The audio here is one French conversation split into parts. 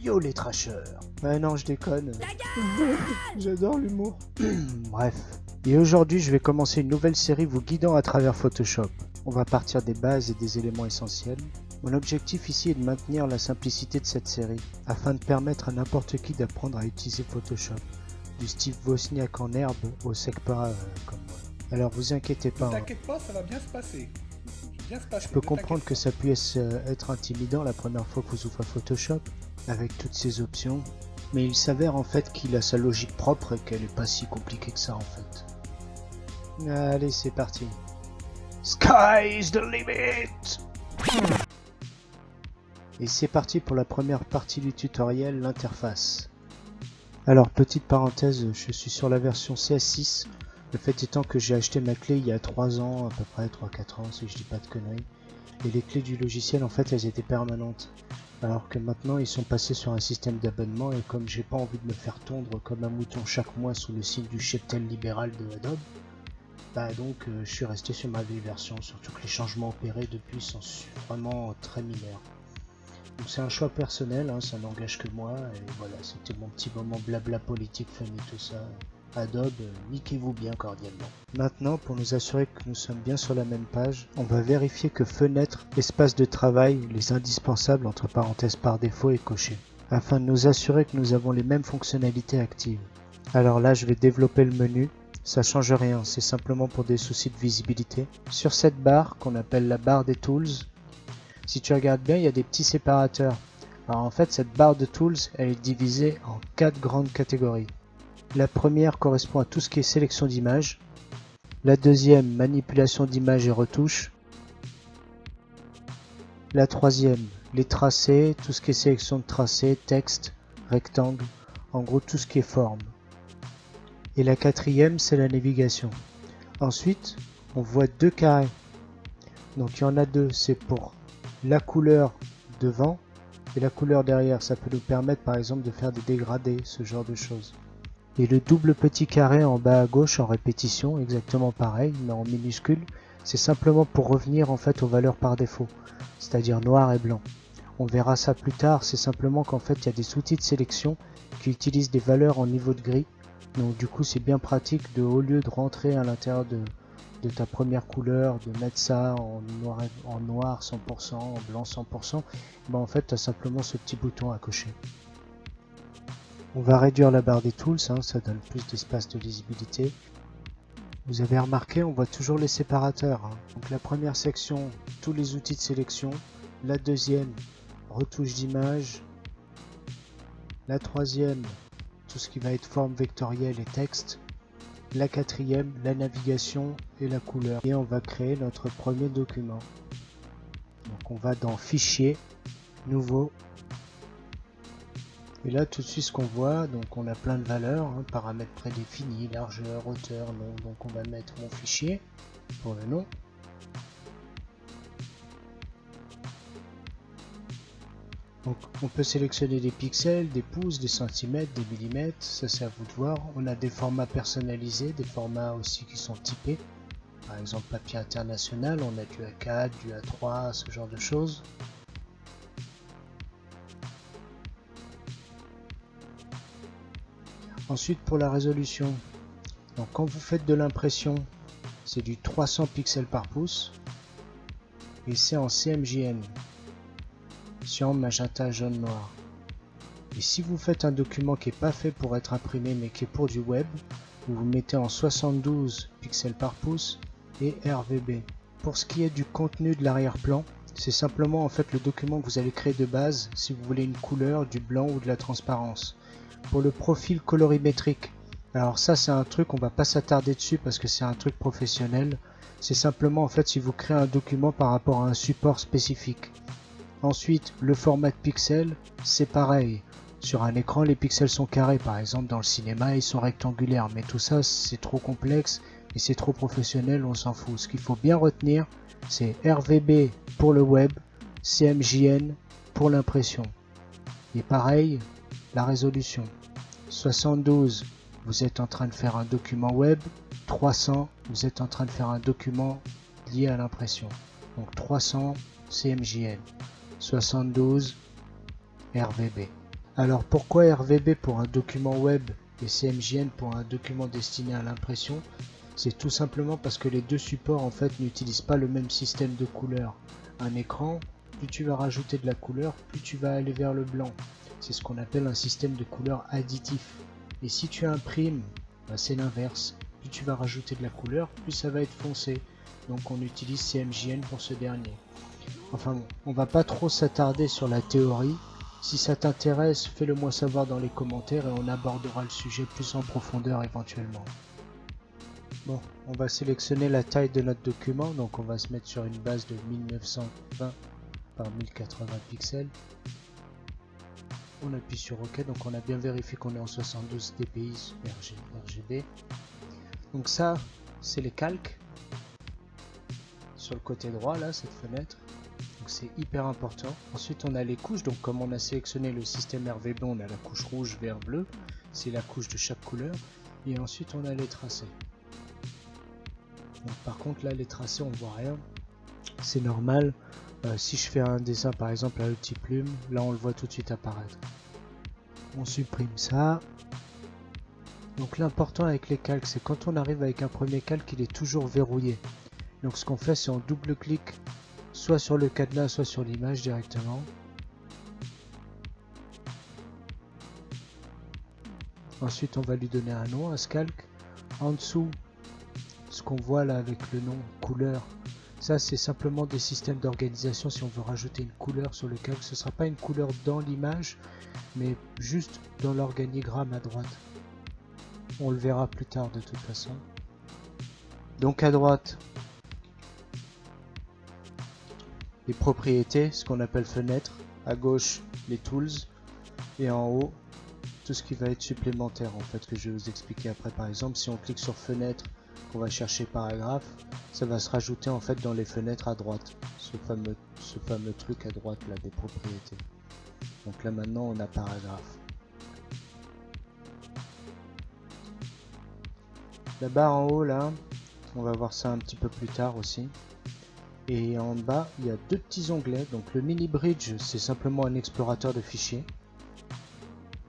Yo les trashers. Ouais non, je déconne. J'adore l'humour. Bref. Et aujourd'hui, je vais commencer une nouvelle série vous guidant à travers Photoshop. On va partir des bases et des éléments essentiels. Mon objectif ici est de maintenir la simplicité de cette série, afin de permettre à n'importe qui d'apprendre à utiliser Photoshop. Du Steve Wozniak en herbe au Sekpa comme moi. Alors vous inquiétez pas. Ne t'inquiète pas, ça va bien se passer. Je peux comprendre que ça puisse être intimidant la première fois que vous ouvrez Photoshop, avec toutes ces options, mais il s'avère en fait qu'il a sa logique propre et qu'elle n'est pas si compliquée que ça en fait. Allez, c'est parti. Sky is the limit! Et c'est parti pour la première partie du tutoriel, l'interface. Alors, petite parenthèse, je suis sur la version CS6. Le fait étant que j'ai acheté ma clé il y a 3 ans, à peu près 3-4 ans si je dis pas de conneries. Et les clés du logiciel en fait elles étaient permanentes. Alors que maintenant ils sont passés sur un système d'abonnement et comme j'ai pas envie de me faire tondre comme un mouton chaque mois sous le signe du cheptel libéral de Adobe, bah donc je suis resté sur ma vieille version, surtout que les changements opérés depuis sont vraiment très mineurs. Donc c'est un choix personnel, hein, ça n'engage que moi, et voilà, c'était mon petit moment blabla politique, famille, tout ça. Adobe, niquez-vous bien cordialement. Maintenant, pour nous assurer que nous sommes bien sur la même page, on va vérifier que fenêtre, espace de travail, les indispensables entre parenthèses par défaut est coché, afin de nous assurer que nous avons les mêmes fonctionnalités actives. Alors là, je vais développer le menu. Ça change rien, c'est simplement pour des soucis de visibilité. Sur cette barre, qu'on appelle la barre des tools, si tu regardes bien, il y a des petits séparateurs. Alors en fait, cette barre de tools, elle est divisée en 4 grandes catégories. La première correspond à tout ce qui est sélection d'images. La deuxième, manipulation d'images et retouches. La troisième, les tracés, tout ce qui est sélection de tracés, texte, rectangle, en gros tout ce qui est forme. Et la quatrième, c'est la navigation. Ensuite, on voit 2 carrés. Donc il y en a 2, c'est pour la couleur devant et la couleur derrière. Ça peut nous permettre par exemple de faire des dégradés, ce genre de choses. Et le double petit carré en bas à gauche en répétition, exactement pareil, mais en minuscule, c'est simplement pour revenir en fait aux valeurs par défaut, c'est-à-dire noir et blanc. On verra ça plus tard, c'est simplement qu'en fait il y a des outils de sélection qui utilisent des valeurs en niveau de gris. Donc du coup c'est bien pratique de, au lieu de rentrer à l'intérieur de ta première couleur, de mettre ça en noir 100%, en blanc 100%, ben en fait tu as simplement ce petit bouton à cocher. On va réduire la barre des tools, hein, ça donne plus d'espace de lisibilité. Vous avez remarqué, on voit toujours les séparateurs. Hein. Donc la première section, tous les outils de sélection. La deuxième, retouche d'image. La troisième, tout ce qui va être forme vectorielle et texte. La quatrième, la navigation et la couleur. Et on va créer notre premier document. Donc on va dans Fichier, Nouveau. Et là tout de suite ce qu'on voit, donc on a plein de valeurs, hein, paramètres prédéfinis, largeur, hauteur, nom, donc on va mettre mon fichier pour le nom. Donc on peut sélectionner des pixels, des pouces, des centimètres, des millimètres, ça c'est à vous de voir. On a des formats personnalisés, des formats aussi qui sont typés. Par exemple papier international, on a du A4, du A3, ce genre de choses. Ensuite pour la résolution, donc quand vous faites de l'impression, c'est du 300 pixels par pouce et c'est en CMJN, cyan, magenta, jaune, noir. Et si vous faites un document qui n'est pas fait pour être imprimé mais qui est pour du web, vous mettez en 72 pixels par pouce et RVB. Pour ce qui est du contenu de l'arrière-plan, c'est simplement en fait le document que vous allez créer de base si vous voulez une couleur, du blanc ou de la transparence. Pour le profil colorimétrique, alors ça c'est un truc, on va pas s'attarder dessus parce que c'est un truc professionnel. C'est simplement en fait si vous créez un document par rapport à un support spécifique. Ensuite, le format de pixels, c'est pareil. Sur un écran, les pixels sont carrés, par exemple dans le cinéma, ils sont rectangulaires. Mais tout ça, c'est trop complexe et c'est trop professionnel, on s'en fout. Ce qu'il faut bien retenir, c'est RVB pour le web, CMJN pour l'impression. Et pareil, la résolution. 72, vous êtes en train de faire un document web. 300, vous êtes en train de faire un document lié à l'impression. Donc 300 CMJN, 72 RVB. Alors pourquoi RVB pour un document web et CMJN pour un document destiné à l'impression? C'est tout simplement parce que les deux supports en fait n'utilisent pas le même système de couleurs. Un écran, plus tu vas rajouter de la couleur, plus tu vas aller vers le blanc. C'est ce qu'on appelle un système de couleurs additif. Et si tu imprimes, bah c'est l'inverse. Plus tu vas rajouter de la couleur, plus ça va être foncé. Donc on utilise CMJN pour ce dernier. Enfin bon, on va pas trop s'attarder sur la théorie. Si ça t'intéresse, fais-le moi savoir dans les commentaires et on abordera le sujet plus en profondeur éventuellement. Bon, on va sélectionner la taille de notre document, donc on va se mettre sur une base de 1920 par 1080 pixels. On appuie sur OK, donc on a bien vérifié qu'on est en 72 dpi RGB. Donc ça, c'est les calques. Sur le côté droit, là, cette fenêtre. Donc c'est hyper important. Ensuite, on a les couches, donc comme on a sélectionné le système RVB, on a la couche rouge, vert, bleu. C'est la couche de chaque couleur. Et ensuite, on a les tracés. Donc, par contre là les tracés on voit rien, c'est normal. Si je fais un dessin par exemple à l'outil plume, là on le voit tout de suite apparaître. On supprime ça. Donc l'important avec les calques, c'est quand on arrive avec un premier calque, il est toujours verrouillé. Donc ce qu'on fait, c'est on double-clique soit sur le cadenas, soit sur l'image directement. Ensuite on va lui donner un nom à ce calque. En dessous, ce qu'on voit là avec le nom couleur, ça c'est simplement des systèmes d'organisation. Si on veut rajouter une couleur sur le calque, ce ne sera pas une couleur dans l'image, mais juste dans l'organigramme à droite. On le verra plus tard de toute façon. Donc à droite, les propriétés, ce qu'on appelle fenêtre. À gauche, les tools. Et en haut, tout ce qui va être supplémentaire en fait, que je vais vous expliquer après. Par exemple, si on clique sur fenêtre, qu'on va chercher paragraphe, ça va se rajouter en fait dans les fenêtres à droite, ce fameux truc à droite là des propriétés. Donc là maintenant on a paragraphe. La barre en haut là, on va voir ça un petit peu plus tard aussi. Et en bas il y a deux petits onglets. Donc le mini bridge, c'est simplement un explorateur de fichiers,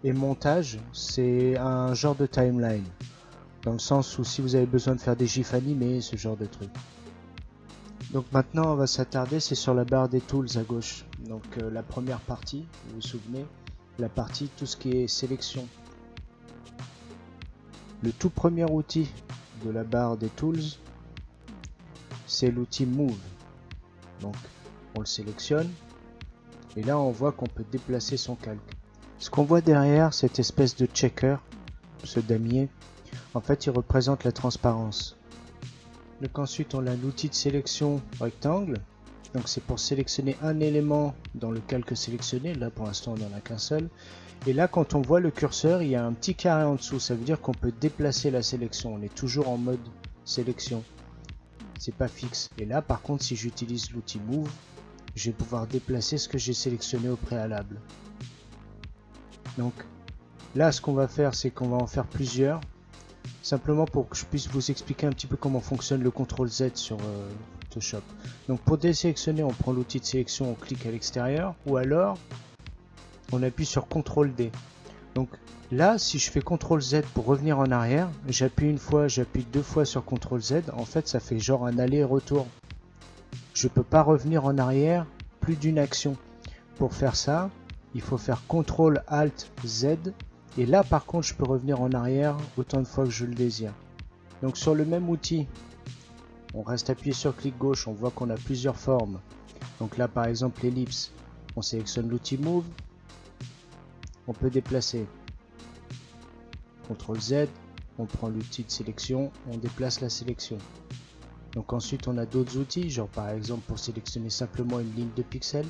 et montage, c'est un genre de timeline, dans le sens où si vous avez besoin de faire des gifs animés, ce genre de truc. Donc maintenant on va s'attarder, c'est sur la barre des tools à gauche. Donc la première partie, vous vous souvenez, la partie tout ce qui est sélection. Le tout premier outil de la barre des tools, c'est l'outil move. Donc on le sélectionne et là on voit qu'on peut déplacer son calque. Ce qu'on voit derrière cette espèce de checker, ce damier, en fait il représente la transparence. Donc ensuite on a l'outil de sélection rectangle, donc c'est pour sélectionner un élément dans le calque sélectionné. Là pour l'instant on n'en a qu'un seul, et là quand on voit le curseur il y a un petit carré en dessous, ça veut dire qu'on peut déplacer la sélection, on est toujours en mode sélection, c'est pas fixe. Et là par contre si j'utilise l'outil move, je vais pouvoir déplacer ce que j'ai sélectionné au préalable. Donc là ce qu'on va faire, c'est qu'on va en faire plusieurs, simplement pour que je puisse vous expliquer un petit peu comment fonctionne le CTRL Z sur Photoshop. Donc pour désélectionner, on prend l'outil de sélection, on clique à l'extérieur, ou alors on appuie sur CTRL D. Donc là, si je fais CTRL Z pour revenir en arrière, j'appuie une fois, j'appuie deux fois sur CTRL Z, en fait ça fait genre un aller-retour. Je ne peux pas revenir en arrière plus d'une action. Pour faire ça, il faut faire CTRL ALT Z, et là par contre je peux revenir en arrière autant de fois que je le désire. Donc sur le même outil, on reste appuyé sur clic gauche, on voit qu'on a plusieurs formes. Donc là par exemple l'ellipse, on sélectionne l'outil move, on peut déplacer. CTRL Z, on prend l'outil de sélection, on déplace la sélection. Donc ensuite on a d'autres outils, genre par exemple pour sélectionner simplement une ligne de pixels.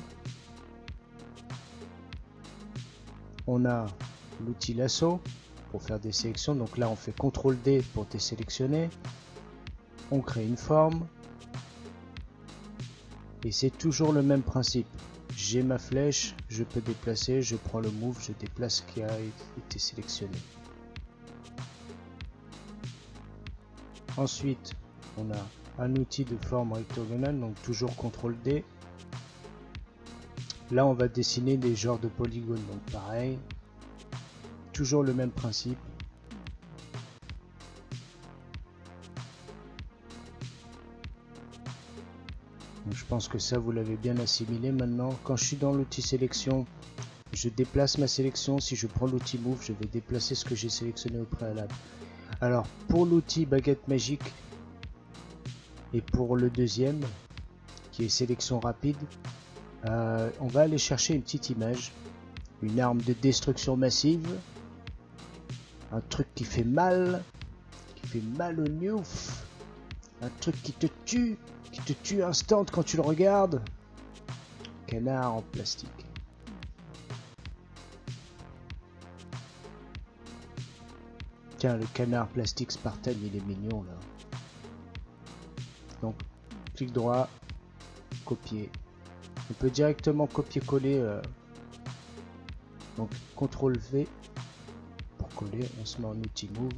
On a l'outil lasso pour faire des sélections, donc là on fait CTRL D pour désélectionner. On crée une forme. Et c'est toujours le même principe. J'ai ma flèche, je peux déplacer, je prends le move, je déplace ce qui a été sélectionné. Ensuite, on a un outil de forme rectangulaire, donc toujours CTRL D. Là, on va dessiner des genres de polygones, donc pareil, toujours le même principe. Donc, je pense que ça vous l'avez bien assimilé. Maintenant, quand je suis dans l'outil sélection, je déplace ma sélection. Si je prends l'outil move, je vais déplacer ce que j'ai sélectionné au préalable. Alors pour l'outil baguette magique et pour le deuxième qui est sélection rapide, on va aller chercher une petite image, une arme de destruction massive, un truc qui fait mal au newf, un truc qui te tue instant quand tu le regardes. Canard en plastique. Tiens, le canard plastique Spartan, il est mignon là. Donc, clic droit, copier. On peut directement copier-coller. Donc, CTRL V pour coller. On se met en outil Move.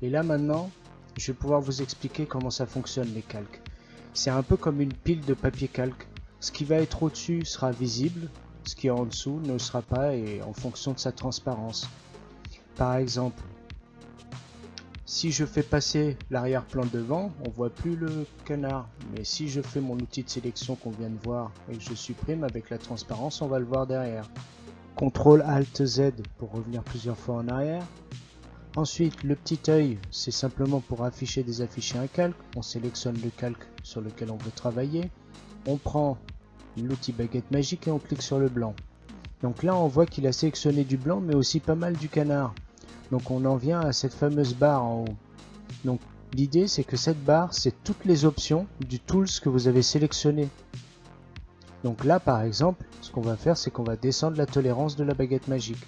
Et là maintenant, je vais pouvoir vous expliquer comment ça fonctionne les calques. C'est un peu comme une pile de papier calque. Ce qui va être au-dessus sera visible, ce qui est en dessous ne le sera pas, et en fonction de sa transparence. Par exemple, si je fais passer l'arrière-plan devant, on voit plus le canard. Mais si je fais mon outil de sélection qu'on vient de voir et que je supprime avec la transparence, on va le voir derrière. CTRL ALT Z pour revenir plusieurs fois en arrière. Ensuite, le petit œil, c'est simplement pour afficher un calque. On sélectionne le calque sur lequel on veut travailler. On prend l'outil baguette magique et on clique sur le blanc. Donc là, on voit qu'il a sélectionné du blanc, mais aussi pas mal du canard. Donc on en vient à cette fameuse barre en haut. Donc l'idée c'est que cette barre c'est toutes les options du tools que vous avez sélectionné. Donc là par exemple, ce qu'on va faire c'est qu'on va descendre la tolérance de la baguette magique.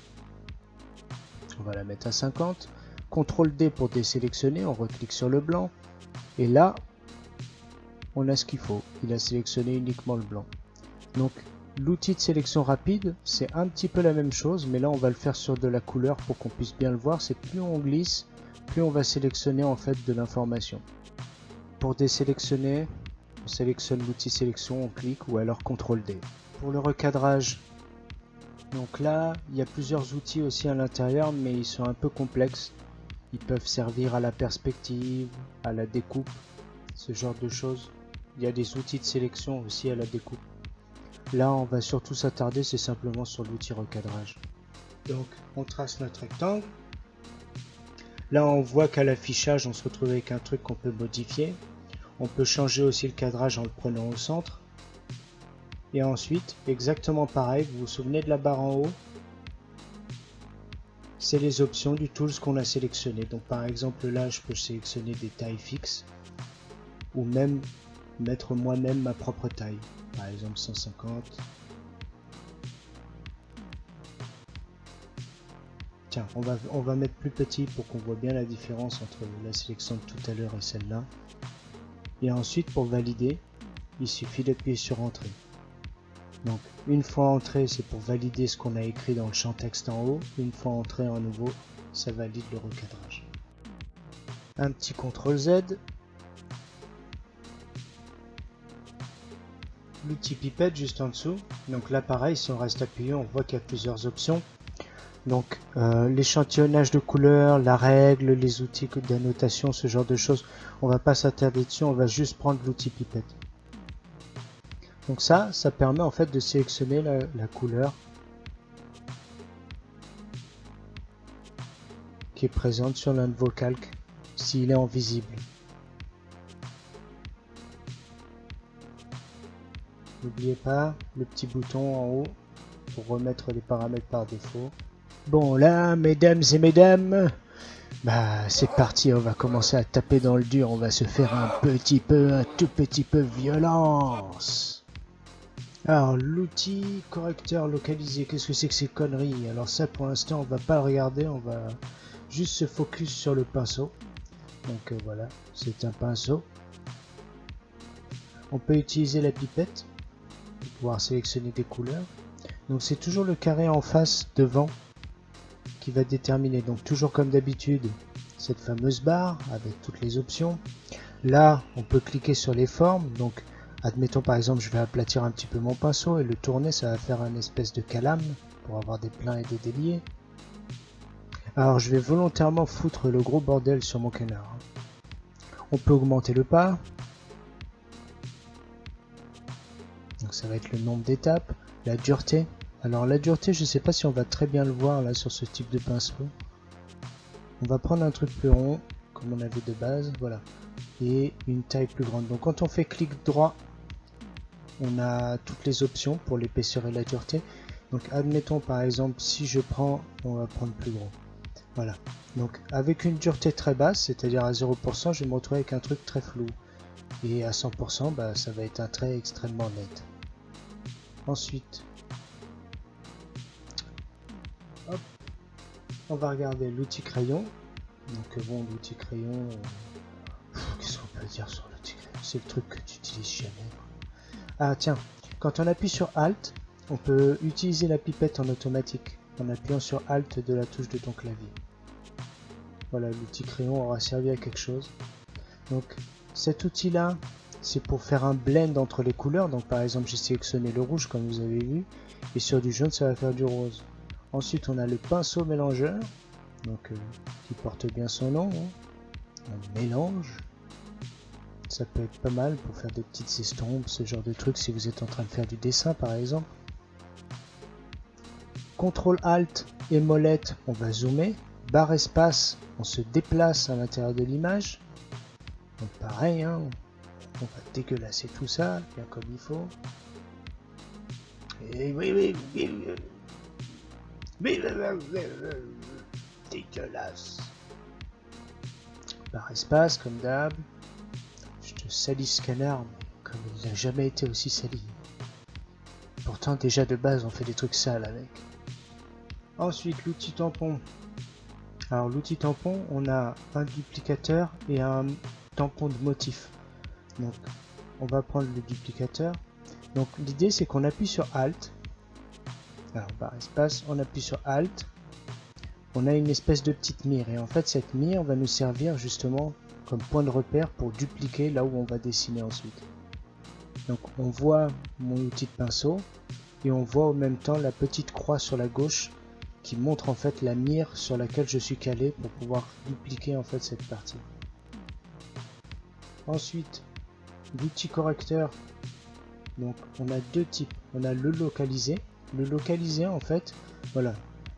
On va la mettre à 50. CTRL D pour désélectionner, on reclique sur le blanc. Et là, on a ce qu'il faut. Il a sélectionné uniquement le blanc. Donc l'outil de sélection rapide, c'est un petit peu la même chose, mais là on va le faire sur de la couleur pour qu'on puisse bien le voir. C'est plus on glisse, plus on va sélectionner en fait de l'information. Pour désélectionner, on sélectionne l'outil sélection, on clique ou alors CTRL D. Pour le recadrage, donc là il y a plusieurs outils aussi à l'intérieur, mais ils sont un peu complexes. Ils peuvent servir à la perspective, à la découpe, ce genre de choses. Il y a des outils de sélection aussi à la découpe. Là, on va surtout s'attarder, c'est simplement sur l'outil recadrage. Donc, on trace notre rectangle. Là, on voit qu'à l'affichage, on se retrouve avec un truc qu'on peut modifier. On peut changer aussi le cadrage en le prenant au centre. Et ensuite, exactement pareil, vous vous souvenez de la barre en haut? C'est les options du tools qu'on a sélectionné. Donc, par exemple, là, je peux sélectionner des tailles fixes ou même mettre moi-même ma propre taille. Par exemple 150. Tiens, on va mettre plus petit pour qu'on voit bien la différence entre la sélection de tout à l'heure et celle-là. Et ensuite, pour valider, il suffit d'appuyer sur Entrée. Donc, une fois entré, c'est pour valider ce qu'on a écrit dans le champ texte en haut. Une fois entré à nouveau, ça valide le recadrage. Un petit CTRL Z. L'outil pipette juste en dessous. Donc là pareil, si on reste appuyé, on voit qu'il y a plusieurs options. Donc l'échantillonnage de couleurs, la règle, les outils d'annotation, ce genre de choses, on va pas s'attarder dessus, on va juste prendre l'outil pipette. Donc ça permet en fait de sélectionner la couleur qui est présente sur l'un de vos calques, s'il est en visible. N'oubliez pas le petit bouton en haut pour remettre les paramètres par défaut. Bon là, mesdames et mesdames, c'est parti, on va commencer à taper dans le dur, on va se faire un tout petit peu violence. Alors l'outil correcteur localisé, qu'est-ce que c'est que ces conneries? Alors ça pour l'instant on va pas le regarder, on va juste se focus sur le pinceau. Donc voilà, c'est un pinceau. On peut utiliser la pipette pour pouvoir sélectionner des couleurs. Donc c'est toujours le carré en face devant qui va déterminer. Donc toujours comme d'habitude cette fameuse barre avec toutes les options. Là on peut cliquer sur les formes. Donc admettons par exemple je vais aplatir un petit peu mon pinceau et le tourner, ça va faire un espèce de calame pour avoir des pleins et des déliés. Alors je vais volontairement foutre le gros bordel sur mon canard. On peut augmenter le pas. Donc ça va être le nombre d'étapes, la dureté. Alors la dureté, je ne sais pas si on va très bien le voir là sur ce type de pinceau. On va prendre un truc plus rond, comme on avait de base, voilà. Et une taille plus grande. Donc quand on fait clic droit, on a toutes les options pour l'épaisseur et la dureté. Donc admettons par exemple, si je prends, on va prendre plus gros. Voilà. Donc avec une dureté très basse, c'est-à-dire à 0%, je vais me retrouver avec un truc très flou. Et à 100%, bah, ça va être un trait extrêmement net. Ensuite, hop, on va regarder l'outil crayon. Donc bon, l'outil crayon, qu'est-ce qu'on peut dire sur l'outil crayon? C'est le truc que tu utilises jamais. Ah tiens, quand on appuie sur Alt, on peut utiliser la pipette en automatique en appuyant sur Alt de la touche de ton clavier. Voilà, l'outil crayon aura servi à quelque chose. Donc cet outil là, c'est pour faire un blend entre les couleurs. Donc par exemple, j'ai sélectionné le rouge comme vous avez vu, et sur du jaune ça va faire du rose. Ensuite on a le pinceau mélangeur, donc qui porte bien son nom, hein. On mélange. Ça peut être pas mal pour faire des petites estompes, ce genre de trucs si vous êtes en train de faire du dessin par exemple. CTRL ALT et molette, on va zoomer. Barre espace, on se déplace à l'intérieur de l'image. Donc pareil, hein, on va dégueulasser tout ça, bien comme il faut. Et oui, dégueulasse. Barre espace, comme d'hab. Je te salis ce canard, mais comme il n'a jamais été aussi sali. Pourtant, déjà de base, on fait des trucs sales avec. Ensuite, l'outil tampon. Alors, l'outil tampon, on a un duplicateur et un tampon de motif. Donc, on va prendre le duplicateur. Donc, l'idée, c'est qu'on appuie sur Alt. Alors, barre espace, on appuie sur Alt. On a une espèce de petite mire. Et en fait, cette mire va nous servir justement comme point de repère pour dupliquer là où on va dessiner ensuite. Donc, on voit mon outil de pinceau. Et on voit en même temps la petite croix sur la gauche qui montre en fait la mire sur laquelle je suis calé pour pouvoir dupliquer en fait cette partie. Ensuite, l'outil correcteur. Donc on a deux types. On a le localisé. Le localisé en fait, voilà.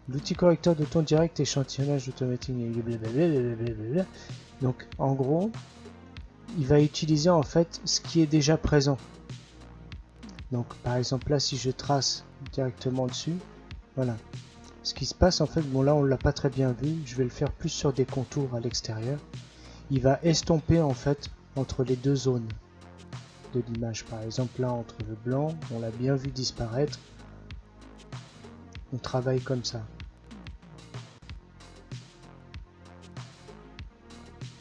L'outil correcteur de ton direct échantillonnage automatique. Blablabla. Donc en gros, il va utiliser en fait ce qui est déjà présent. Donc par exemple là si je trace directement dessus, voilà. Ce qui se passe en fait, bon là on l'a pas très bien vu, je vais le faire plus sur des contours à l'extérieur. Il va estomper en fait entre les deux zones de l'image. Par exemple là entre le blanc, on l'a bien vu disparaître. On travaille comme ça.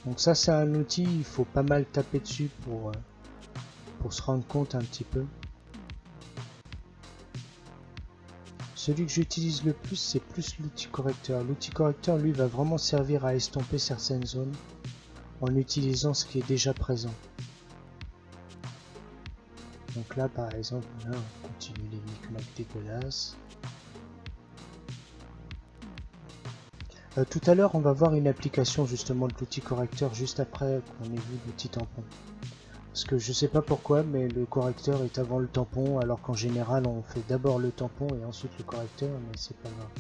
Donc ça c'est un outil, il faut pas mal taper dessus pour se rendre compte un petit peu. Celui que j'utilise le plus, c'est plus l'outil correcteur. L'outil correcteur, lui, va vraiment servir à estomper certaines zones en utilisant ce qui est déjà présent. Donc là, par exemple, là, on continue les micmacs dégueulasses. Tout à l'heure, on va voir une application justement de l'outil correcteur juste après qu'on ait vu l'outil tampon. Parce que je sais pas pourquoi, mais le correcteur est avant le tampon, alors qu'en général on fait d'abord le tampon et ensuite le correcteur, mais c'est pas grave.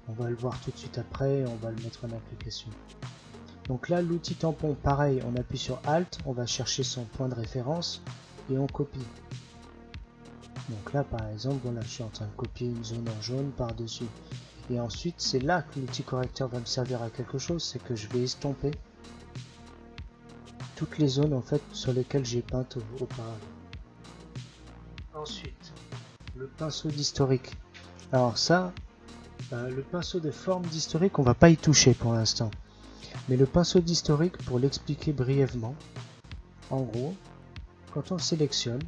On va le voir tout de suite après et on va le mettre en application. Donc là, l'outil tampon, pareil, on appuie sur Alt, on va chercher son point de référence et on copie. Donc là, par exemple, voilà, je suis en train de copier une zone en jaune par-dessus. Et ensuite, c'est là que l'outil correcteur va me servir à quelque chose, c'est que je vais estomper toutes les zones en fait sur lesquelles j'ai peint auparavant. Ensuite, le pinceau d'historique. Alors ça, le pinceau de forme d'historique, on va pas y toucher pour l'instant. Mais le pinceau d'historique, pour l'expliquer brièvement, en gros, quand on le sélectionne,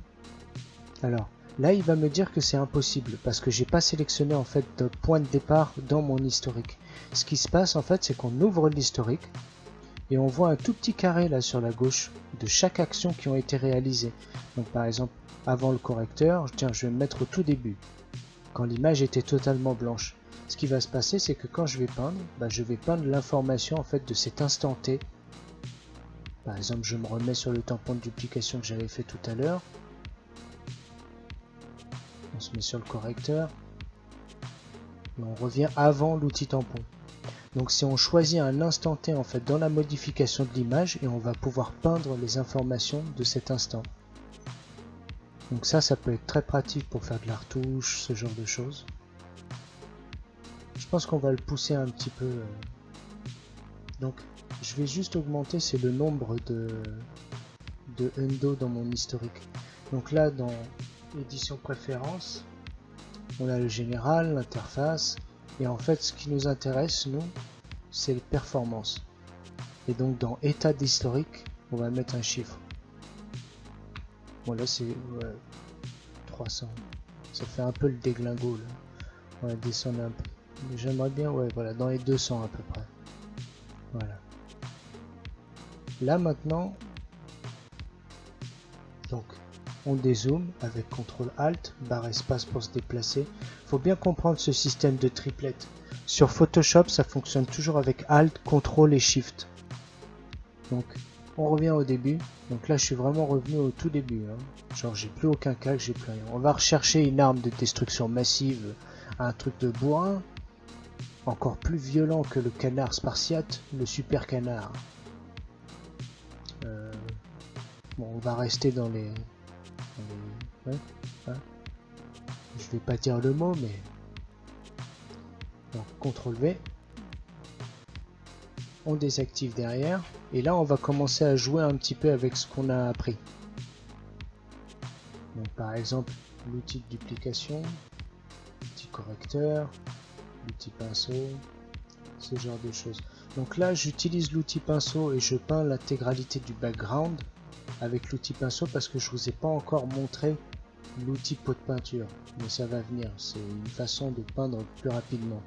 alors là il va me dire que c'est impossible parce que j'ai pas sélectionné en fait de point de départ dans mon historique. Ce qui se passe en fait, c'est qu'on ouvre l'historique et on voit un tout petit carré là sur la gauche de chaque action qui ont été réalisées. Donc par exemple, avant le correcteur, tiens, je vais me mettre au tout début, quand l'image était totalement blanche. ce qui va se passer, c'est que quand je vais peindre, je vais peindre l'information en fait de cet instant T. Par exemple, je me remets sur le tampon de duplication que j'avais fait tout à l'heure. On se met sur le correcteur. Et on revient avant l'outil tampon. Donc si on choisit un instant T en fait dans la modification de l'image, et on va pouvoir peindre les informations de cet instant. Donc ça peut être très pratique pour faire de la retouche, ce genre de choses. Je pense qu'on va le pousser un petit peu. Donc je vais juste augmenter, c'est le nombre de endo dans mon historique. Donc là dans édition préférence, on a le général, l'interface, et en fait ce qui nous intéresse nous, c'est les performances. Et donc dans état d'historique, on va mettre un chiffre. Bon là c'est 300. Ça fait un peu le déglingo là. On va descendre un peu. J'aimerais bien, voilà, dans les 200 à peu près. Voilà. Là maintenant, donc on dézoome avec CTRL ALT, barre espace pour se déplacer. Faut bien comprendre ce système de triplette. Sur Photoshop, ça fonctionne toujours avec ALT, CTRL et SHIFT. Donc on revient au début. Donc là je suis vraiment revenu au tout début. Genre j'ai plus aucun calque, j'ai plus rien. On va rechercher une arme de destruction massive, un truc de bourrin. Encore plus violent que le canard spartiate, le super canard. Bon, on va rester dans les... Ouais, hein. Je vais pas dire le mot, mais... Donc, CTRL V. On désactive derrière. Et là, on va commencer à jouer un petit peu avec ce qu'on a appris. Donc, par exemple, l'outil de duplication, l'outil correcteur, l'outil pinceau, ce genre de choses. Donc là, j'utilise l'outil pinceau et je peins l'intégralité du background avec l'outil pinceau parce que je vous ai pas encore montré l'outil pot de peinture, mais ça va venir. C'est une façon de peindre plus rapidement.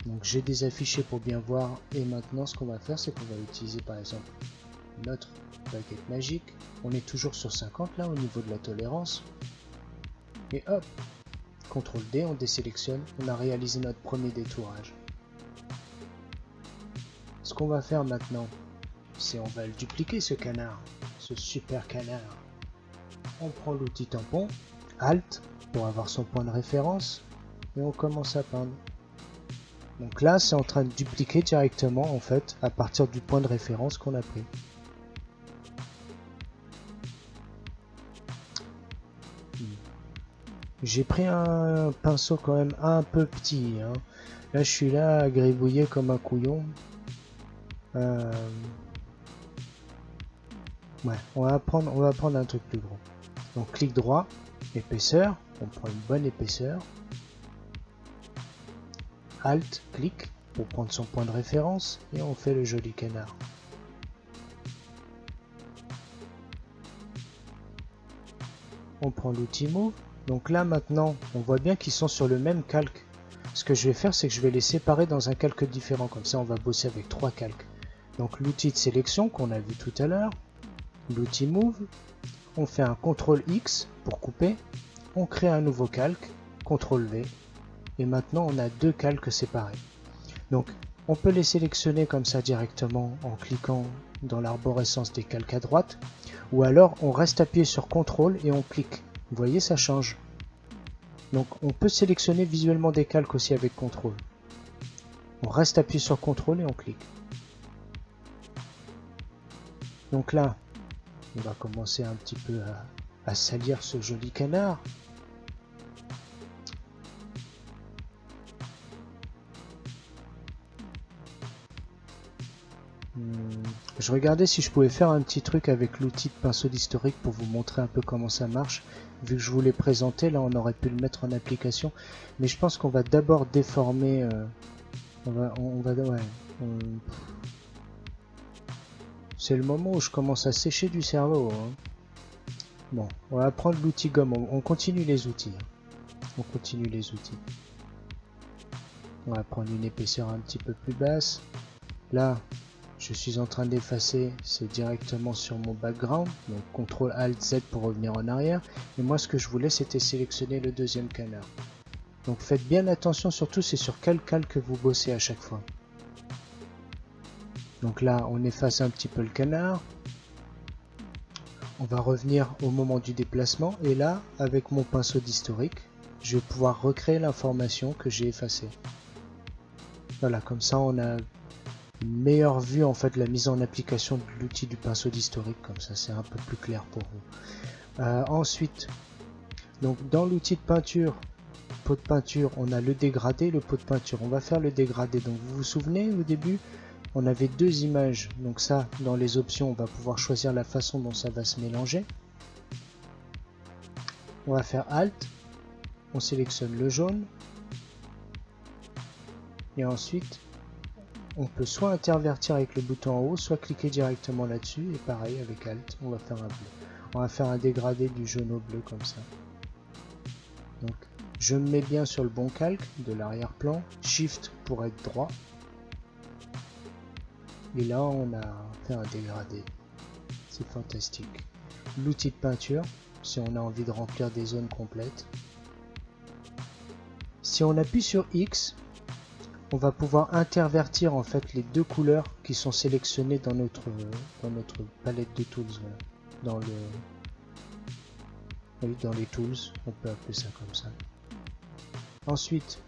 Donc j'ai des affichés pour bien voir, et maintenant ce qu'on va faire, c'est qu'on va utiliser par exemple notre baguette magique. On est toujours sur 50 là au niveau de la tolérance, et hop, CTRL D, on désélectionne, on a réalisé notre premier détourage. Ce qu'on va faire maintenant, c'est on va le dupliquer ce canard, ce super canard. On prend l'outil tampon, Alt pour avoir son point de référence, et on commence à peindre. Donc là c'est en train de dupliquer directement en fait à partir du point de référence qu'on a pris. J'ai pris un pinceau quand même un peu petit. Là je suis là à gribouiller comme un couillon. Ouais, on va prendre un truc plus gros. Donc clic droit, épaisseur, on prend une bonne épaisseur. Alt, clic pour prendre son point de référence et on fait le joli canard. On prend l'outil Move. Donc là maintenant, on voit bien qu'ils sont sur le même calque. Ce que je vais faire, c'est que je vais les séparer dans un calque différent. Comme ça, on va bosser avec 3 calques. Donc l'outil de sélection qu'on a vu tout à l'heure, l'outil Move, on fait un CTRL X pour couper, on crée un nouveau calque, CTRL V, et maintenant on a 2 calques séparés. Donc on peut les sélectionner comme ça directement en cliquant dans l'arborescence des calques à droite, ou alors on reste appuyé sur CTRL et on clique. Vous voyez, ça change. Donc on peut sélectionner visuellement des calques aussi avec CTRL. On reste appuyé sur CTRL et on clique. Donc là, on va commencer un petit peu à salir ce joli canard. Je regardais si je pouvais faire un petit truc avec l'outil de pinceau d'historique pour vous montrer un peu comment ça marche. Vu que je vous l'ai présenté, là on aurait pu le mettre en application. Mais je pense qu'on va d'abord déformer... C'est le moment où je commence à sécher du cerveau. Bon, on va prendre l'outil gomme. On continue les outils. On continue les outils. On va prendre une épaisseur un petit peu plus basse. Là, je suis en train d'effacer, c'est directement sur mon background. Donc CTRL ALT Z pour revenir en arrière. Et moi, ce que je voulais, c'était sélectionner le deuxième canard. Donc faites bien attention, surtout c'est sur quel calque que vous bossez à chaque fois. Donc là on efface un petit peu le canard. On va revenir au moment du déplacement et là avec mon pinceau d'historique je vais pouvoir recréer l'information que j'ai effacée. Voilà, comme ça on a une meilleure vue en fait de la mise en application de l'outil du pinceau d'historique, comme ça c'est un peu plus clair pour vous. Ensuite, donc dans l'outil de peinture, pot de peinture, on a le dégradé, le pot de peinture. On va faire le dégradé. Donc vous vous souvenez au début, on avait deux images. Donc ça, dans les options, on va pouvoir choisir la façon dont ça va se mélanger. On va faire Alt, on sélectionne le jaune et ensuite on peut soit intervertir avec le bouton en haut, soit cliquer directement là-dessus et pareil avec Alt, on va faire un bleu. On va faire un dégradé du jaune au bleu comme ça. Donc je me mets bien sur le bon calque de l'arrière-plan, Shift pour être droit. Et là on a fait un dégradé. C'est fantastique. L'outil de peinture, si on a envie de remplir des zones complètes. Si on appuie sur X, on va pouvoir intervertir en fait les deux couleurs qui sont sélectionnées dans notre palette de tools. Voilà. Dans les tools, on peut appeler ça comme ça. Ensuite,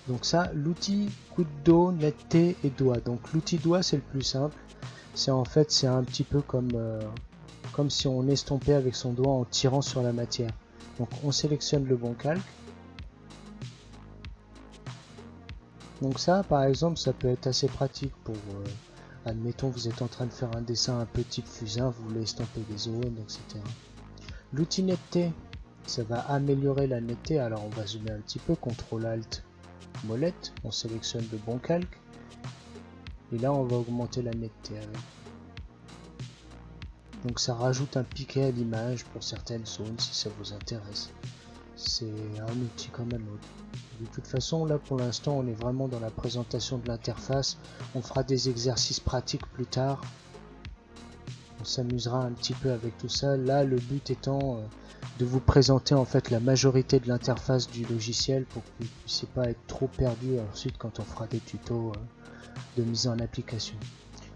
donc ça, l'outil goutte d'eau, netteté et doigt. Donc l'outil doigt c'est le plus simple. C'est en fait c'est un petit peu comme si on estompait avec son doigt en tirant sur la matière. Donc on sélectionne le bon calque. Donc ça par exemple ça peut être assez pratique pour admettons vous êtes en train de faire un dessin un peu type fusain, vous voulez estomper des zones, etc. L'outil netteté, ça va améliorer la netteté. Alors on va zoomer un petit peu, CTRL ALT molette, on sélectionne le bon calque et là on va augmenter la netteté avec. Donc ça rajoute un piquet à l'image pour certaines zones si ça vous intéresse. C'est un outil comme un autre. De toute façon là pour l'instant on est vraiment dans la présentation de l'interface. On fera des exercices pratiques plus tard. On s'amusera un petit peu avec tout ça. Là le but étant de vous présenter en fait la majorité de l'interface du logiciel pour que vous ne puissiez pas être trop perdu ensuite quand on fera des tutos de mise en application.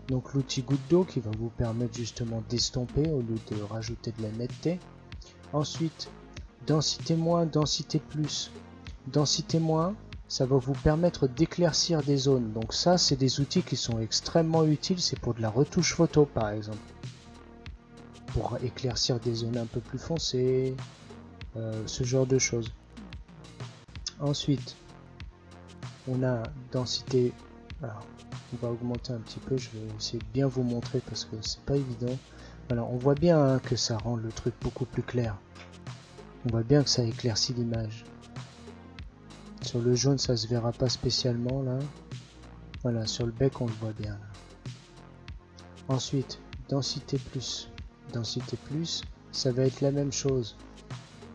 Donc l'outil goutte d'eau qui va vous permettre justement d'estomper au lieu de rajouter de la netteté. Ensuite, densité moins, densité plus. Densité moins, ça va vous permettre d'éclaircir des zones. Donc ça, c'est des outils qui sont extrêmement utiles. C'est pour de la retouche photo par exemple. Pour éclaircir des zones un peu plus foncées, ce genre de choses. Ensuite, on a densité... Alors, on va augmenter un petit peu, je vais essayer de bien vous montrer parce que c'est pas évident. Alors on voit bien hein, que ça rend le truc beaucoup plus clair. On voit bien que ça éclaircit l'image. Sur le jaune ça se verra pas spécialement là. Voilà, sur le bec on le voit bien. Là. Ensuite, densité plus. Densité plus, ça va être la même chose.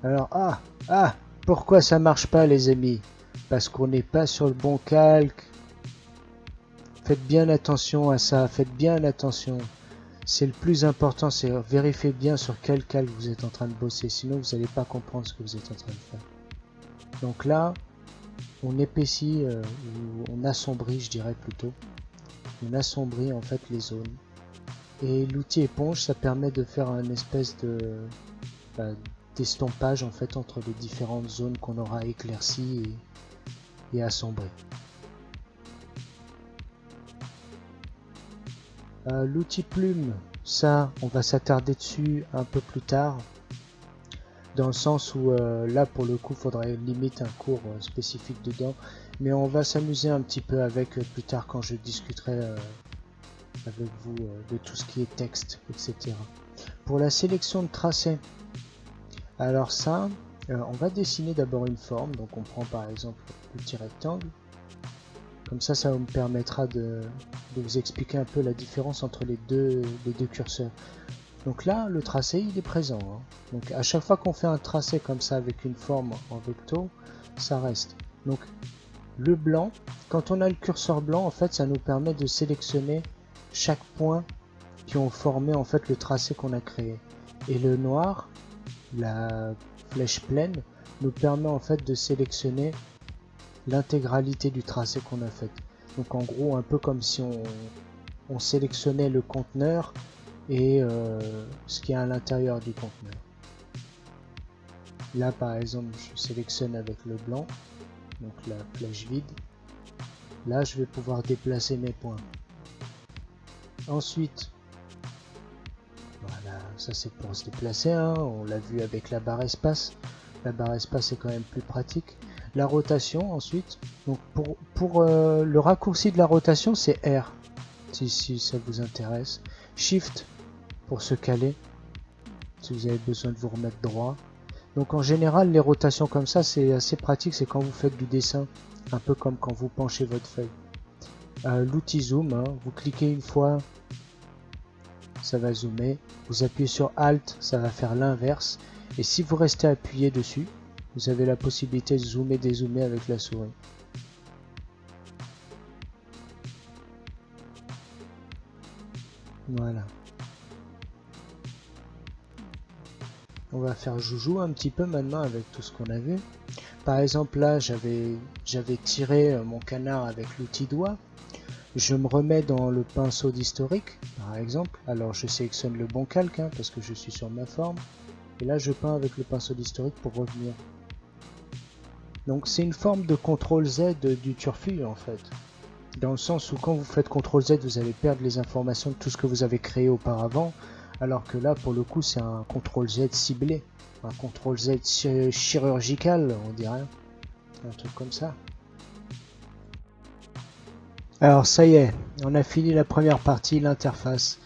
Alors, pourquoi ça marche pas les amis? Parce qu'on n'est pas sur le bon calque. Faites bien attention à ça, faites bien attention. C'est le plus important, c'est vérifier bien sur quel calque vous êtes en train de bosser, sinon vous n'allez pas comprendre ce que vous êtes en train de faire. Donc là, on épaissit, ou on assombrit, je dirais plutôt. On assombrit en fait les zones. Et l'outil éponge, ça permet de faire une espèce de d'estompage en fait entre les différentes zones qu'on aura éclaircies et assombries. L'outil plume, ça on va s'attarder dessus un peu plus tard, dans le sens où là pour le coup il faudrait limite un cours spécifique dedans, mais on va s'amuser un petit peu avec plus tard quand je discuterai avec vous de tout ce qui est texte, etc. Pour la sélection de tracés, alors ça on va dessiner d'abord une forme, donc on prend par exemple le petit rectangle. Comme ça me permettra de vous expliquer un peu la différence entre les deux curseurs. Donc là, le tracé, il est présent. Hein. Donc à chaque fois qu'on fait un tracé comme ça avec une forme en vecto, ça reste. Donc le blanc, quand on a le curseur blanc, en fait, ça nous permet de sélectionner chaque point qui ont formé en fait le tracé qu'on a créé. Et le noir, la flèche pleine nous permet en fait de sélectionner l'intégralité du tracé qu'on a fait. Donc en gros un peu comme si on sélectionnait le conteneur et ce qui est à l'intérieur du conteneur. Là par exemple je sélectionne avec le blanc, donc la flèche vide. Là je vais pouvoir déplacer mes points. Ensuite, voilà, ça c'est pour se déplacer, hein. On l'a vu avec la barre espace. La barre espace est quand même plus pratique. La rotation ensuite, donc pour le raccourci de la rotation c'est R, si ça vous intéresse. Shift pour se caler, si vous avez besoin de vous remettre droit. Donc en général les rotations comme ça c'est assez pratique, c'est quand vous faites du dessin, un peu comme quand vous penchez votre feuille. L'outil zoom, hein, vous cliquez une fois, ça va zoomer, vous appuyez sur Alt, ça va faire l'inverse, et si vous restez appuyé dessus, vous avez la possibilité de zoomer, dézoomer avec la souris. Voilà. On va faire joujou un petit peu maintenant avec tout ce qu'on a vu. Par exemple là j'avais tiré mon canard avec l'outil doigt. Je me remets dans le pinceau d'historique par exemple. Alors je sélectionne le bon calque hein, parce que je suis sur ma forme. Et là je peins avec le pinceau d'historique pour revenir. Donc c'est une forme de CTRL Z du turfu en fait. Dans le sens où quand vous faites CTRL Z vous allez perdre les informations de tout ce que vous avez créé auparavant. Alors que là pour le coup c'est un CTRL Z ciblé. Un CTRL Z chirurgical on dirait. Un truc comme ça. Alors ça y est, on a fini la première partie, l'interface.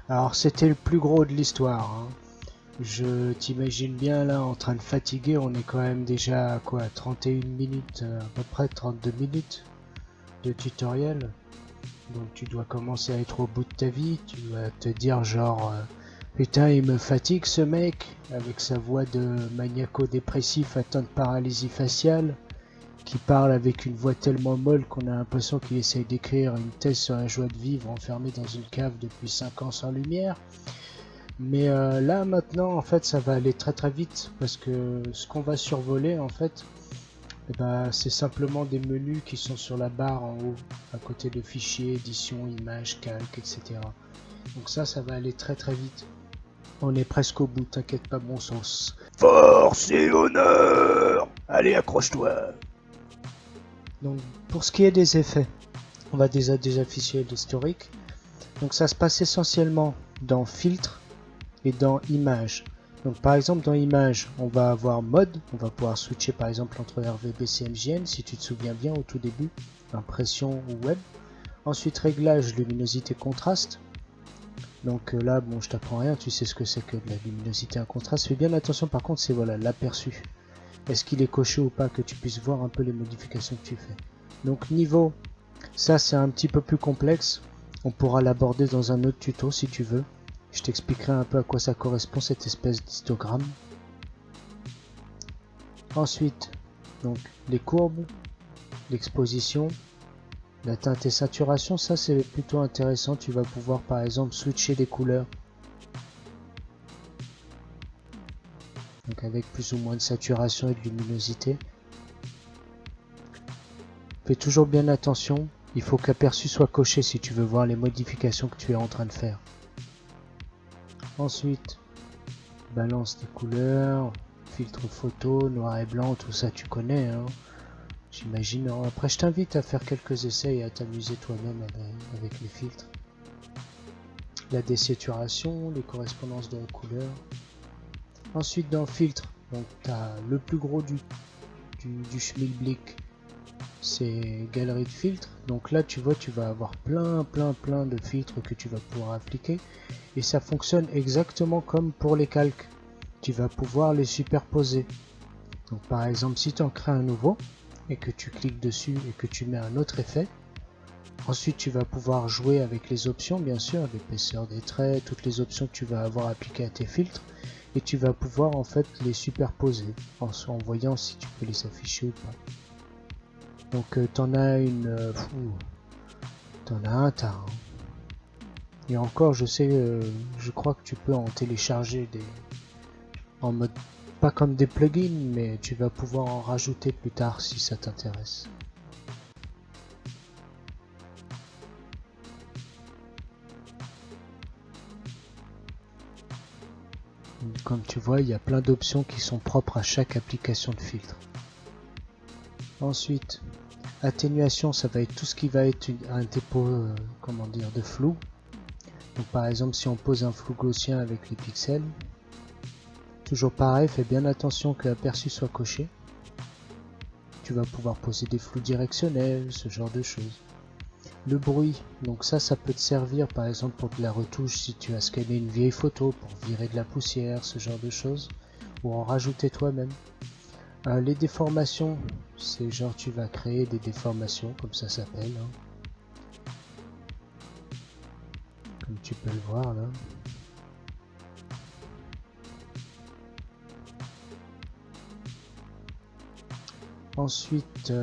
Alors c'était le plus gros de l'histoire. Hein. Je t'imagine bien là en train de fatiguer, on est quand même déjà à quoi 31 minutes, à peu près 32 minutes de tutoriel. Donc tu dois commencer à être au bout de ta vie, tu dois te dire genre putain il me fatigue ce mec avec sa voix de maniaco-dépressif atteint de paralysie faciale qui parle avec une voix tellement molle qu'on a l'impression qu'il essaye d'écrire une thèse sur la joie de vivre enfermé dans une cave depuis 5 ans sans lumière. Mais là maintenant en fait ça va aller très très vite parce que ce qu'on va survoler en fait eh ben, c'est simplement des menus qui sont sur la barre en haut à côté de fichiers, édition, images, calque, etc. Donc ça va aller très très vite. On est presque au bout, t'inquiète pas bon sens. Force et honneur! Allez, accroche-toi! Donc pour ce qui est des effets, on va déjà afficher l'historique. Donc ça se passe essentiellement dans filtre et dans image. Donc par exemple dans image, on va avoir mode, on va pouvoir switcher par exemple entre RVB, CMJN si tu te souviens bien au tout début, impression ou web. Ensuite réglage, luminosité, contraste. Donc là bon je t'apprends rien, tu sais ce que c'est que de la luminosité, un contraste. Fais bien attention par contre c'est voilà l'aperçu. Est-ce qu'il est coché ou pas, que tu puisses voir un peu les modifications que tu fais. Donc niveau, ça c'est un petit peu plus complexe. On pourra l'aborder dans un autre tuto si tu veux. Je t'expliquerai un peu à quoi ça correspond cette espèce d'histogramme. Ensuite, donc les courbes, l'exposition, la teinte et saturation, ça c'est plutôt intéressant. Tu vas pouvoir par exemple switcher les couleurs. Donc avec plus ou moins de saturation et de luminosité. Fais toujours bien attention, il faut qu'aperçu soit coché si tu veux voir les modifications que tu es en train de faire. Ensuite, balance des couleurs, filtre photo, noir et blanc, tout ça tu connais, hein. J'imagine. Après je t'invite à faire quelques essais et à t'amuser toi-même avec les filtres. La désaturation, les correspondances de couleurs. Ensuite dans filtre, donc tu as le plus gros du schmilblick, c'est galerie de filtres. Donc là tu vois tu vas avoir plein de filtres que tu vas pouvoir appliquer et ça fonctionne exactement comme pour les calques. Tu vas pouvoir les superposer. Donc par exemple si tu en crées un nouveau et que tu cliques dessus et que tu mets un autre effet, ensuite tu vas pouvoir jouer avec les options bien sûr, l'épaisseur des traits, toutes les options que tu vas avoir appliquées à tes filtres et tu vas pouvoir en fait les superposer en voyant si tu peux les afficher ou pas. Donc t'en as une... t'en as un tas. Hein. Et encore je sais, je crois que tu peux en télécharger des en mode pas comme des plugins, mais tu vas pouvoir en rajouter plus tard si ça t'intéresse. Comme tu vois, il y a plein d'options qui sont propres à chaque application de filtre. Ensuite, atténuation, ça va être tout ce qui va être un dépôt comment dire, de flou. Donc par exemple, si on pose un flou gaussien avec les pixels, toujours pareil, fais bien attention que l'aperçu soit coché. Tu vas pouvoir poser des flous directionnels, ce genre de choses. Le bruit, donc ça peut te servir par exemple pour de la retouche si tu as scanné une vieille photo, pour virer de la poussière, ce genre de choses, ou en rajouter toi-même. Les déformations, c'est genre tu vas créer des déformations, comme ça s'appelle, hein. Comme tu peux le voir là. Ensuite,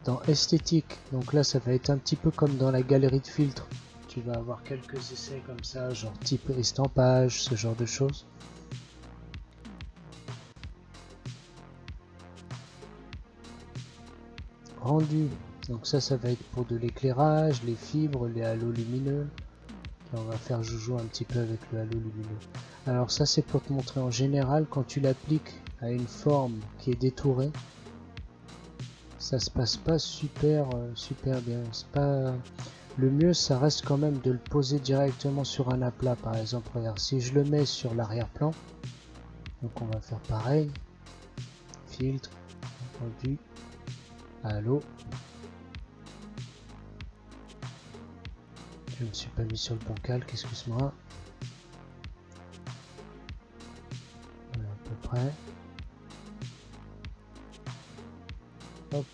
dans esthétique, donc là ça va être un petit peu comme dans la galerie de filtres. Tu vas avoir quelques essais comme ça, genre type estampage, ce genre de choses. Rendu, donc ça va être pour de l'éclairage, les fibres, les halos lumineux. Là, on va faire joujou un petit peu avec le halo lumineux. Alors ça c'est pour te montrer en général quand tu l'appliques à une forme qui est détourée. Ça se passe pas super bien. C'est pas le mieux, ça reste quand même de le poser directement sur un aplat. Par exemple, regarde, si je le mets sur l'arrière-plan, donc on va faire pareil. Filtre, rendu, halo. Je me suis pas mis sur le bon calque, excuse-moi. Voilà à peu près. Hop.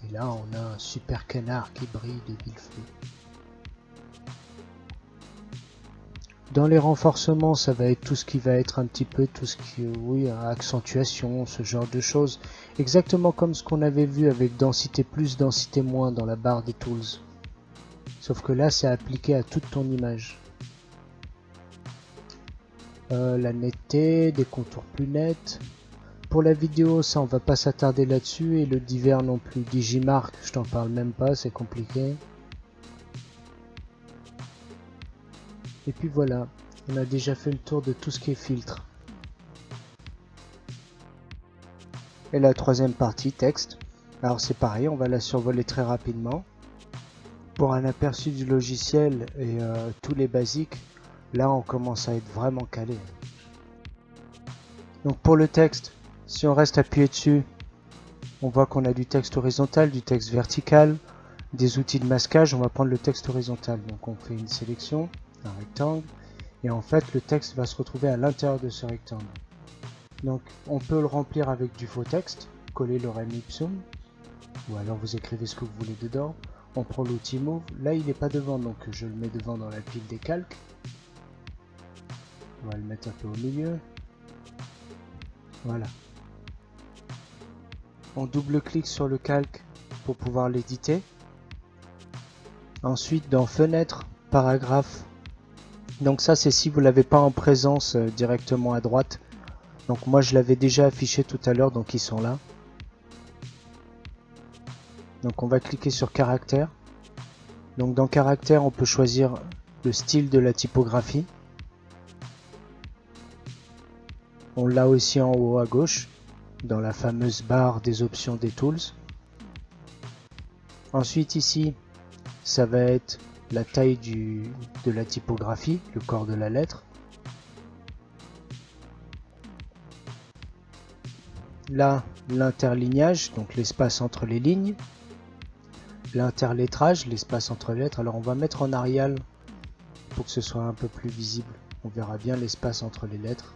Et là, on a un super canard qui brille de mille feux. Dans les renforcements, ça va être tout ce qui va être un petit peu tout ce qui, oui, accentuation, ce genre de choses. Exactement comme ce qu'on avait vu avec densité plus, densité moins dans la barre des tools. Sauf que là, c'est appliqué à toute ton image. La netteté, des contours plus nets. Pour la vidéo, ça on va pas s'attarder là-dessus, et le divers non plus. Digimark, je t'en parle même pas, c'est compliqué. Et puis voilà, on a déjà fait le tour de tout ce qui est filtre. Et la troisième partie, texte. Alors c'est pareil, on va la survoler très rapidement. Pour un aperçu du logiciel et tous les basiques, là on commence à être vraiment calé. Donc pour le texte, si on reste appuyé dessus, on voit qu'on a du texte horizontal, du texte vertical, des outils de masquage. On va prendre le texte horizontal. Donc on fait une sélection, un rectangle, et en fait le texte va se retrouver à l'intérieur de ce rectangle. Donc on peut le remplir avec du faux texte, coller le rem ipsum, ou alors vous écrivez ce que vous voulez dedans. On prend l'outil Move, là il n'est pas devant, donc je le mets devant dans la pile des calques. On va le mettre un peu au milieu. Voilà. On double-clique sur le calque pour pouvoir l'éditer. Ensuite dans Fenêtre, Paragraphe. Donc ça c'est si vous ne l'avez pas en présence directement à droite. Donc moi je l'avais déjà affiché tout à l'heure, donc ils sont là. Donc on va cliquer sur Caractère. Donc dans Caractère on peut choisir le style de la typographie. On l'a aussi en haut à gauche, dans la fameuse barre des options des tools. Ensuite ici, ça va être la taille de la typographie, le corps de la lettre. Là, l'interlignage, donc l'espace entre les lignes. L'interlettrage, l'espace entre les lettres. Alors on va mettre en Arial pour que ce soit un peu plus visible. On verra bien l'espace entre les lettres.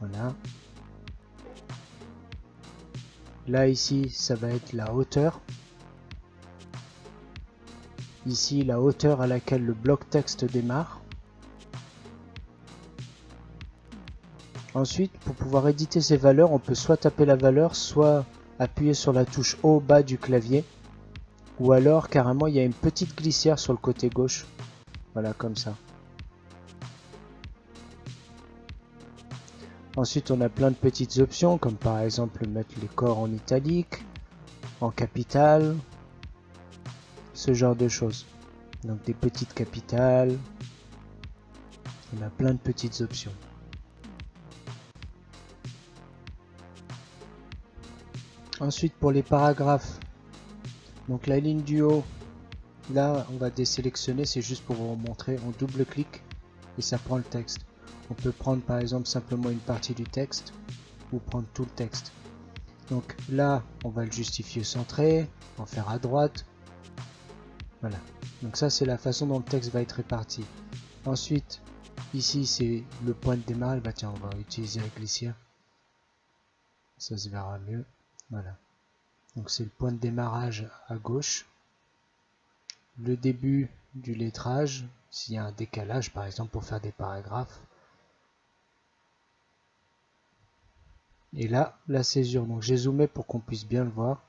Voilà. Là ici, ça va être la hauteur. Ici, la hauteur à laquelle le bloc texte démarre. Ensuite, pour pouvoir éditer ces valeurs, on peut soit taper la valeur, soit appuyer sur la touche haut bas du clavier, ou alors carrément il y a une petite glissière sur le côté gauche. Voilà, comme ça. Ensuite, on a plein de petites options, comme par exemple mettre les corps en italique, en capitale, ce genre de choses. Donc des petites capitales, on a plein de petites options. Ensuite, pour les paragraphes, donc la ligne du haut, là on va désélectionner, c'est juste pour vous montrer, on double-clique et ça prend le texte. On peut prendre par exemple simplement une partie du texte ou prendre tout le texte. Donc là, on va le justifier centré, en faire à droite. Voilà. Donc ça, c'est la façon dont le texte va être réparti. Ensuite, ici, c'est le point de démarrage. Bah tiens, on va utiliser avec Glicia. Ça se verra mieux. Voilà. Donc c'est le point de démarrage à gauche. Le début du lettrage, s'il y a un décalage, par exemple, pour faire des paragraphes. Et là, la césure. Donc j'ai zoomé pour qu'on puisse bien le voir.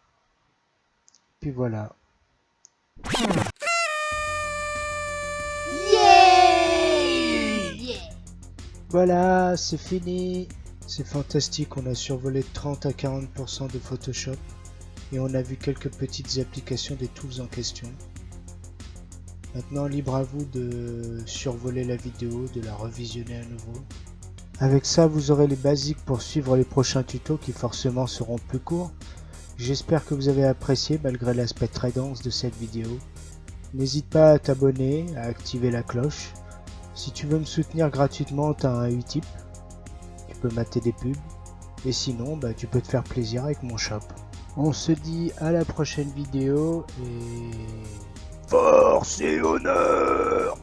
Puis voilà. Voilà, c'est fini. C'est fantastique, on a survolé 30 à 40% de Photoshop. Et on a vu quelques petites applications des tools en question. Maintenant, libre à vous de survoler la vidéo, de la revisionner à nouveau. Avec ça, vous aurez les basiques pour suivre les prochains tutos qui forcément seront plus courts. J'espère que vous avez apprécié malgré l'aspect très dense de cette vidéo. N'hésite pas à t'abonner, à activer la cloche. Si tu veux me soutenir gratuitement, tu as un Utip. Tu peux mater des pubs. Et sinon, bah, tu peux te faire plaisir avec mon shop. On se dit à la prochaine vidéo et... Force et honneur!